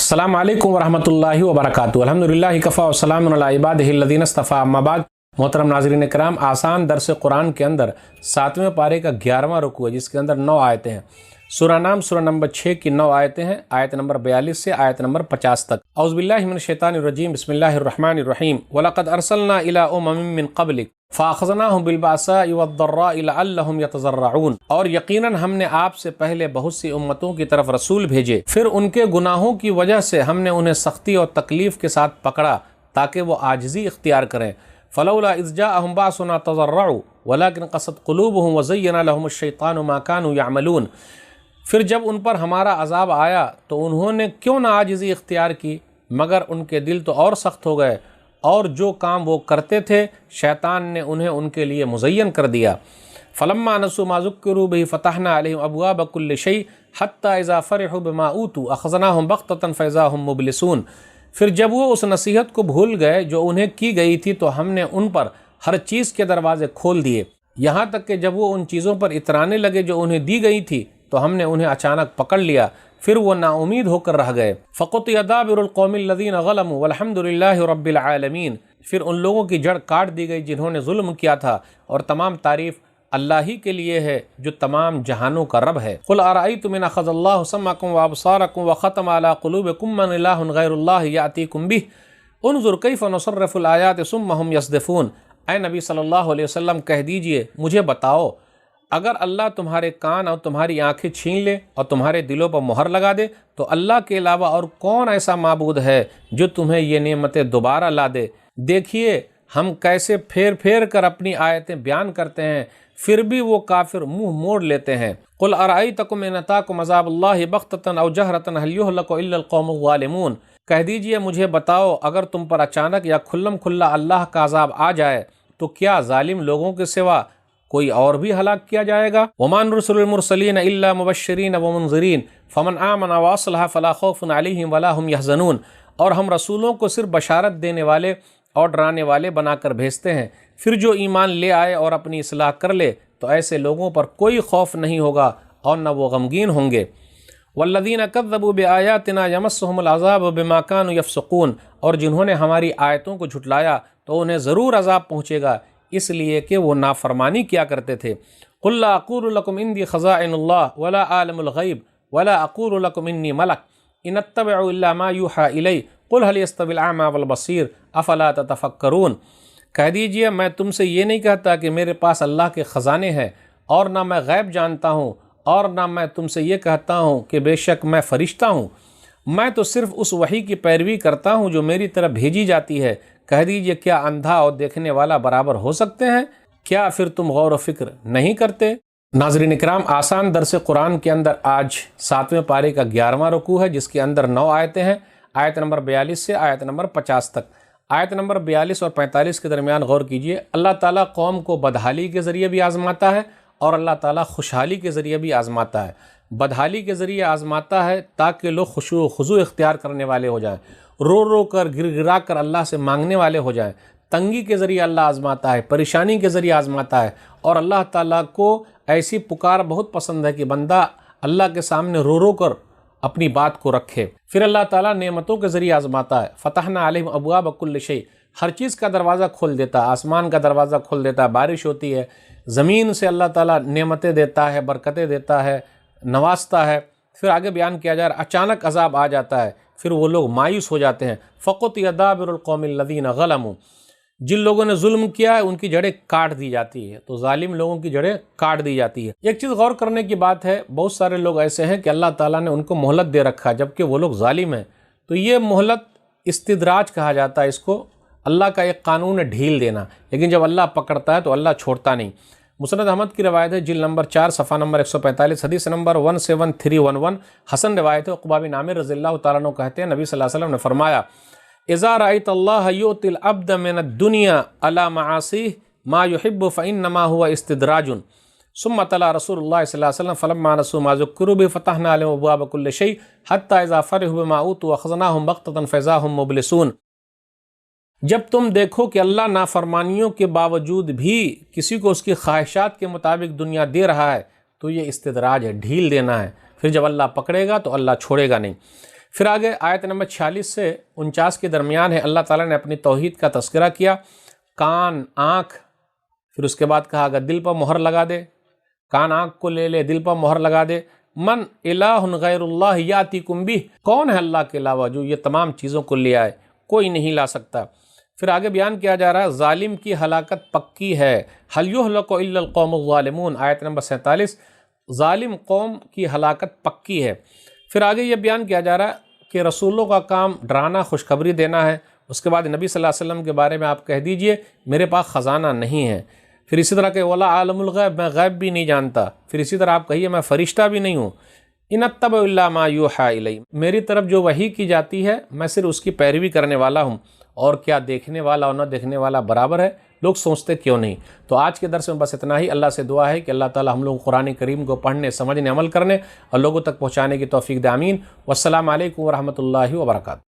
अस्सलामु अलैकुम वरहमतुल्लाहि वबरकातुहू। अल्हम्दुलिल्लाहि कफ़ा वस्सलामुन अला इबादिहिल्लज़ीना इस्तफ़ा, अम्मा बाद। मोहतरम नाज़रीन कराम, आसान दर्स कुरान के अंदर 7वें पारे का 11वां रुकू है, जिसके अंदर 9 आयतें हैं। सूरा नाम सूरा नंबर 6 की 9 आयतें हैं, आयत नंबर 42 से आयत नंबर 50 तक। औज़ुबिल्लाहि मिनश्शैतानिर्रजीम, बिस्मिल्लाहिर्रहमानिर्रहीम। वलक़द अर्सलना इला उममिन मिन क़ब्लिक फ़अख़ज़नाहुम बिलबासाइ वद्दर्राइ लअल्लहुम यतज़र्रऊन। और यकीनन हमने आपसे पहले बहुत सी उम्मतों की तरफ रसूल भेजे, फिर उनके गुनाहों की वजह से हमने उन्हें सख्ती और तकलीफ़ के साथ पकड़ा ताकि वो आजिज़ी इख्तियार करें। फ़लौला इज़ जाअहुम बाअसुना तज़र्रऊ वलाकिन क़सत क़ुलूबुहुम वज़य्यना लहुमुश्शैतानु मा कानू यअमलून। फिर जब उन पर हमारा अजाब आया तो उन्होंने क्यों ना आजिज़ी इख्तियार की, मगर उनके दिल तो और सख्त हो गए, और जो काम वो करते थे शैतान ने उन्हें उनके लिए मुज़य्यन कर दिया। फ़लम्मा नसू मा ज़ुक्किरू बिही फ़तहना अलैहिम अबवाब कुल्लि शै हत्ता इज़ा फ़रिहू बिमा ऊतू अख़ज़नाहुम बग़्ततन फ़इज़ा हुम मुब्लिसून। फिर जब वो उस नसीहत को भूल गए जो उन्हें की गई थी तो हमने उन पर हर चीज़ के दरवाज़े खोल दिए, यहाँ तक कि जब वो उन चीज़ों पर इतराने लगे जो उन्हें दी गई थी तो हमने उन्हें अचानक पकड़ लिया, फिर वो नाउमीद होकर रह गए। फ़क़ुतिया दाबिरुल क़ौमिल लज़ीना ज़लमू वल्हम्दुलिल्लाहि रब्बिल आलमीन। फिर उन लोगों की जड़ काट दी गई जिन्होंने जुल्म किया था, और तमाम तारीफ़ अल्लाह ही के लिए है जो तमाम जहानों का रब है। क़ुल अरअय्तुम इन अख़ज़ल्लाहु समअकुम व अबसारकुम व ख़तम अला क़ुलूबिकुम मन इलाहुन ग़ैरुल्लाहि यातीकुम बिह उन्ज़ुर कैफ़ नुसर्रिफ़ुल आयाति सुम्मा हुम यस्दिफ़ून। ऐ नबी सल्लल्लाहु अलैहि वसल्लम, कह दीजिए, मुझे बताओ, अगर अल्लाह तुम्हारे कान और तुम्हारी आंखें छीन ले और तुम्हारे दिलों पर मोहर लगा दे तो अल्लाह के अलावा और कौन ऐसा माबूद है जो तुम्हें ये नेमतें दोबारा ला दे। देखिए हम कैसे फेर फेर कर अपनी आयतें बयान करते हैं, फिर भी वो काफिर मुंह मोड़ लेते हैं। क़ुल अरअयतकुम इन अताकुम अज़ाबुल्लाहि बग़्ततन औ जहरतन हल युहलकु इल्लल क़ौमुज़ ज़ालिमून। कह दीजिए, मुझे बताओ, अगर तुम पर अचानक या खुल्लम खुल्ला अल्लाह का अज़ाब आ जाए तो क्या जालिम लोगों के सिवा कोई और भी हलाक किया जाएगा। वमा नुरसिलुल मुरसलीन इल्ला मुबश्शिरीन व मुनज़िरीन फ़मन आमना व असलह फ़ला खौफ़ुन अलैहिम वला हुम यहज़नून। और हम रसूलों को सिर्फ बशारत देने वाले और डराने वाले बनाकर भेजते हैं, फिर जो ईमान ले आए और अपनी इस्लाह कर ले तो ऐसे लोगों पर कोई खौफ नहीं होगा और न वो गमगीन होंगे। वल्लज़ीना कज़्ज़बू बिआयातिना यमस्सुहुमुल अज़ाबु बिमा कानू यफ़्सुक़ून। और जिन्होंने हमारी आयतों को झुटलाया तो उन्हें ज़रूर अज़ाब पहुँचेगा, इसलिए कि वो नाफरमानी किया करते थे। क़ुल ला अक़ूलु लकुम इंदी ख़ज़ाइनुल्लाह वला आलिमुल ग़ैब वला अक़ूलु लकुम इन्नी मलक इन अत्तबिउ इल्ला मा यूहा इलै क़ुल हल यस्तविल अमा वल बसीर अफ़ला ततफ़क्करून। कह दीजिए, मैं तुमसे ये नहीं कहता कि मेरे पास अल्लाह के ख़ज़ाने हैं, और ना मैं गैब जानता हूँ, और ना मैं तुमसे ये कहता हूँ कि बेशक मैं फ़रिश्ता हूँ। मैं तो सिर्फ़ उस वही की पैरवी करता हूँ जो मेरी तरफ भेजी जाती है। कह दीजिए, क्या अंधा और देखने वाला बराबर हो सकते हैं? क्या फिर तुम गौर व फिक्र नहीं करते? नाज़रीन इकराम, आसान दर्स कुरान के अंदर आज 7वें पारे का 11वां रुकू है, जिसके अंदर 9 आयतें हैं, आयत नंबर 42 से आयत नंबर 50 तक। आयत नंबर 42 और 45 के दरमियान गौर कीजिए। अल्लाह ताला कौम को बदहाली के ज़रिए भी आज़माता है और अल्लाह ताला खुशहाली के ज़रिए भी आज़माता है। बदहाली के ज़रिए आज़माता है ताकि लोग खुशू खुजू इख्तियार करने वाले हो जाएं, रो रो कर गिर गिरा कर अल्लाह से मांगने वाले हो जाएं। तंगी के ज़रिए अल्लाह आज़माता है, परेशानी के ज़रिए आज़माता है, और अल्लाह ताला को ऐसी पुकार बहुत पसंद है कि बंदा अल्लाह के सामने रो रो कर अपनी बात को रखे। फिर अल्लाह ताला नेमतों के ज़रिए आज़माता है। फ़तहना अलैहिम अबवाब कुल्लि शै, हर चीज़ का दरवाज़ा खोल देता है, आसमान का दरवाज़ा खोल देता है, बारिश होती है, ज़मीन से अल्लाह ताला नेमतें देता है, बरकतें देता है, नवाजता है। फिर आगे बयान किया जा रहा है, अचानक अजाब आ जाता है, फिर वो लोग मायूस हो जाते हैं। फ़क़ुतिया दाबिरुल क़ौमिल लज़ीना ज़लमू, जिन लोगों ने जुल्म किया है उनकी जड़ें काट दी जाती है, तो जालिम लोगों की जड़ें काट दी जाती है। एक चीज़ गौर करने की बात है, बहुत सारे लोग ऐसे हैं कि अल्लाह ताला ने उनको मोहलत दे रखा है जबकि वो लोग जालिम हैं, तो ये मोहलत इस्तिदराज कहा जाता है इसको। अल्लाह का एक कानून है ढील देना, लेकिन जब अल्लाह पकड़ता है तो अल्लाह छोड़ता नहीं। मुस्नद अहमद की रवायत है, जिल्द नंबर 4 सफ़ा नंबर 145 हदीस नंबर 17311, हसन रवायत है। उक़बा बिन आमिर रज़ियल्लाहु तआला अन्हु कहते हैं, नबी सल्लल्लाहु अलैहि वसल्लम ने फरमाया, इज़ा रअयत अल्लाह युतिल अब्द मिन दुनिया अला मआसीह मा युहिब्बु फ़इन्नमा हुवा इस्तिदराजुन। सुम्मा तला रसूलुल्लाह सल्लल्लाहु अलैहि वसल्लम फलम्मा नसू मा ज़ुक्किरू बिही फ़तहना अलैहिम अबवाब कुल्लि शै हत्ता इज़ा फ़रिहू बिमा ऊतू अख़ज़नाहुम बग़्ततन फ़इज़ा हुम मुब्लिसून। जब तुम देखो कि अल्लाह नाफरमानियों के बावजूद भी किसी को उसकी ख्वाहिशात के मुताबिक दुनिया दे रहा है तो ये इस्तिदराज है, ढील देना है। फिर जब अल्लाह पकड़ेगा तो अल्लाह छोड़ेगा नहीं। پھر آگے آیت نمبر 46 سے 49 کے درمیان ہے، اللہ تعالیٰ نے اپنی توحید کا تذکرہ کیا، کان، آنکھ، پھر اس کے بعد کہا اگر دل پر مہر لگا دے، کان آنکھ کو لے لے، دل پر مہر لگا دے، من الہ غیر اللہ یاتیکم بہ، کون ہے اللہ کے علاوہ جو یہ تمام چیزوں کو لے آئے؟ کوئی نہیں لا سکتا۔ پھر آگے بیان کیا جا رہا ہے ظالم کی ہلاکت پکی ہے، هل یہلک الا القوم الظالمون، آیت نمبر 47، ظالم قوم کی ہلاکت پکی ہے۔ پھر آگے یہ بیان کیا جا رہا ہے کہ رسولوں کا کام ڈرانا، خوشخبری دینا ہے۔ اس کے بعد نبی صلی اللہ علیہ وسلم کے بارے میں آپ کہہ دیجئے میرے پاس خزانہ نہیں ہے۔ پھر اسی طرح کہ ولا عالم الغیب، میں غیب بھی نہیں جانتا۔ پھر اسی طرح آپ کہیے میں فرشتہ بھی نہیں ہوں۔ ان اتبع الا ما یوحی الی، میری طرف جو وحی کی جاتی ہے میں صرف اس کی پیروی کرنے والا ہوں، اور کیا دیکھنے والا اور نہ دیکھنے والا برابر ہے؟ لوگ سوچتے کیوں نہیں؟ تو آج کے درس میں بس اتنا ہی۔ اللہ سے دعا ہے کہ اللہ تعالی ہم لوگ قرآن کریم کو پڑھنے، سمجھنے، عمل کرنے اور لوگوں تک پہنچانے کی توفیق دے، آمین۔ والسلام علیکم ورحمۃ اللہ وبرکاتہ۔